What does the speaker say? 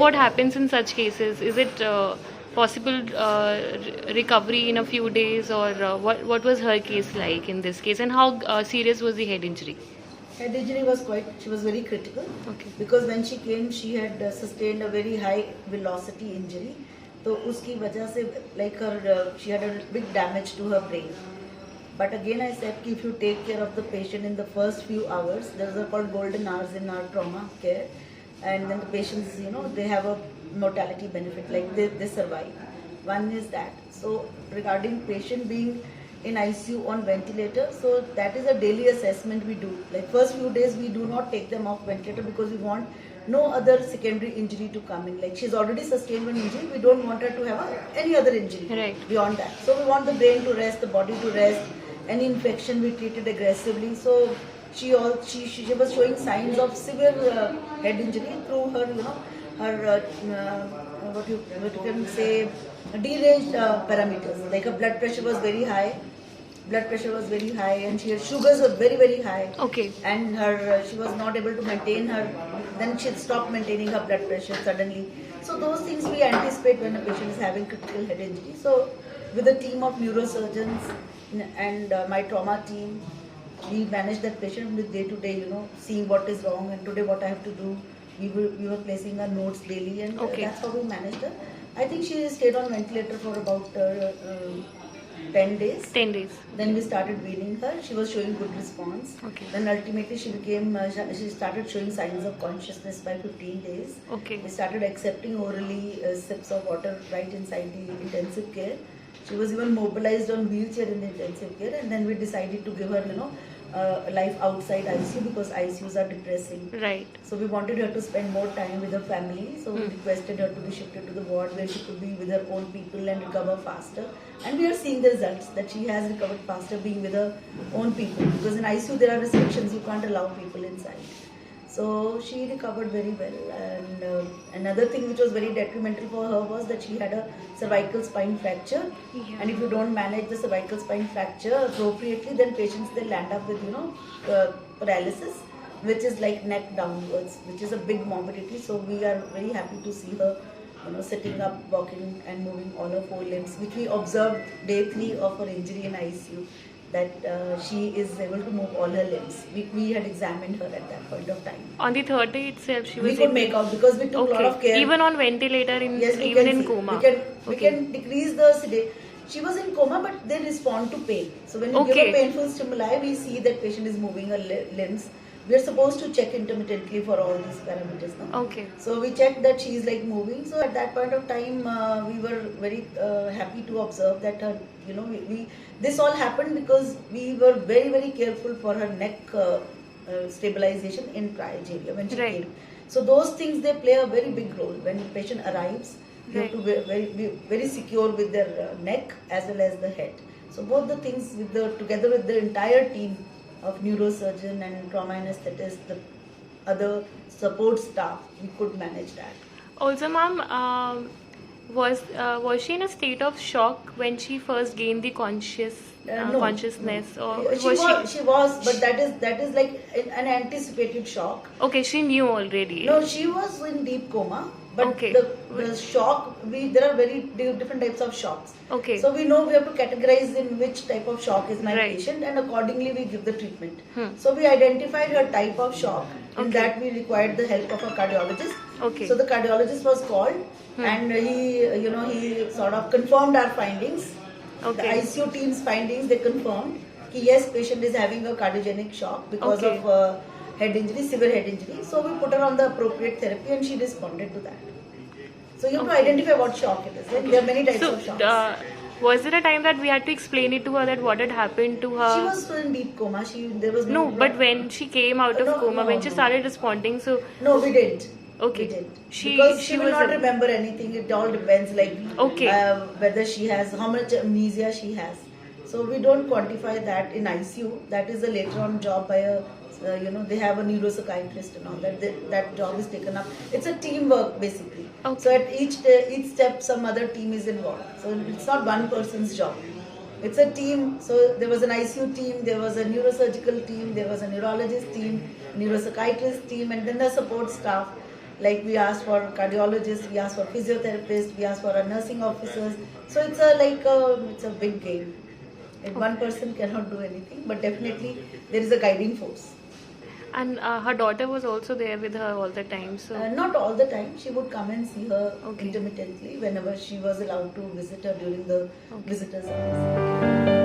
what happens in such cases? Is it possible recovery in a few days, or what was her case like in this case, and how serious was the head injury? Head injury was she was very critical. Okay. Because when she came, she had sustained a very high velocity injury. So uski wajah se, like she had a big damage to her brain. But again, I said, if you take care of the patient in the first few hours, those are called golden hours in our trauma care, and then the patients, they have a mortality benefit, like they survive. One is that. So regarding patient being in ICU on ventilator, so that is a daily assessment we do. Like first few days, we do not take them off ventilator because we want no other secondary injury to come in. Like she's already sustained one injury, we don't want her to have any other injury beyond that. So we want the brain to rest, the body to rest. Any infection we treated aggressively. So she was showing signs of severe head injury through her, her what you can say, deranged parameters. Like her blood pressure was very high. And she had sugars were very, very high. Okay. And she was not able to maintain her. Then she stopped maintaining her blood pressure suddenly. So those things we anticipate when a patient is having critical head injury. So with a team of neurosurgeons and my trauma team, we manage that patient with day to day, seeing what is wrong and today what I have to do. We were placing our notes daily, and that's how we managed her. I think she stayed on ventilator for about 10 days. 10 days. Then we started weaning her. She was showing good response. Okay. Then ultimately she started showing signs of consciousness by 15 days. Okay. We started accepting orally sips of water right inside the intensive care. She was even mobilized on wheelchair in the intensive care, and then we decided to give her, life outside ICU because ICUs are depressing. Right. So we wanted her to spend more time with her family. So we requested her to be shifted to the ward where she could be with her own people and recover faster. And we are seeing the results that she has recovered faster being with her own people. Because in ICU there are restrictions, you can't allow people inside. So she recovered very well. And another thing which was very detrimental for her was that she had a cervical spine fracture. Yeah. And if you don't manage the cervical spine fracture appropriately, then patients they land up with paralysis, which is like neck downwards, which is a big morbidity. So we are very happy to see her sitting up, walking and moving all her 4 limbs, which we observed day 3 of her injury in ICU. That she is able to move all her limbs. We had examined her at that point of time. On the third day itself, she was. We could make out because we took a lot of care. Even on ventilator, even in coma. We can decrease the sedation. She was in coma, but they respond to pain. So when you give a painful stimuli, we see that patient is moving her limbs. We are supposed to check intermittently for all these parameters now. Okay. So we checked that she is like moving. So at that point of time, we were very happy to observe that her, this all happened because we were very, very careful for her neck stabilization in triage area when she came. So those things, they play a very big role. When the patient arrives, you have to be very secure with their neck as well as the head. So both the things together with the entire team of neurosurgeon and trauma anesthetist, the other support staff, we could manage that. Also, ma'am, was she in a state of shock when she first gained the consciousness, or she was, but that is like an anticipated shock. Okay, she knew already. No, she was in deep coma. But the shock, there are very different types of shocks. Okay. So we know we have to categorize in which type of shock is my patient, and accordingly we give the treatment. So we identified her type of shock. In that we required the help of a cardiologist. Okay. So the cardiologist was called, and he sort of confirmed our findings. The ICU team's findings, they confirmed that yes, patient is having a cardiogenic shock because of head injury, severe head injury. So we put her on the appropriate therapy and she responded to that. So you have to identify what shock it is. Right? There are many types of shocks. Was there a time that we had to explain it to her that what had happened to her? She was in deep coma. There was no but when she came out of coma, when she started responding, so... No, we didn't. Okay. We didn't. Because she will not remember anything. It all depends whether she has, how much amnesia she has. So we don't quantify that in ICU. That is a later on job by a they have a neuropsychiatrist and all that. That job is taken up. It's a teamwork basically. So at each step, some other team is involved. So it's not one person's job. It's a team. So there was an ICU team, there was a neurosurgical team, there was a neurologist team, neuropsychiatrist team, and then the support staff. Like we asked for cardiologists, we asked for physiotherapists, we asked for our nursing officers. So it's it's a big game. And one person cannot do anything, but definitely there is a guiding force. And her daughter was also there with her all the time. So Not all the time. She would come and see her Okay. intermittently whenever she was allowed to visit her during the Okay. visitors hours.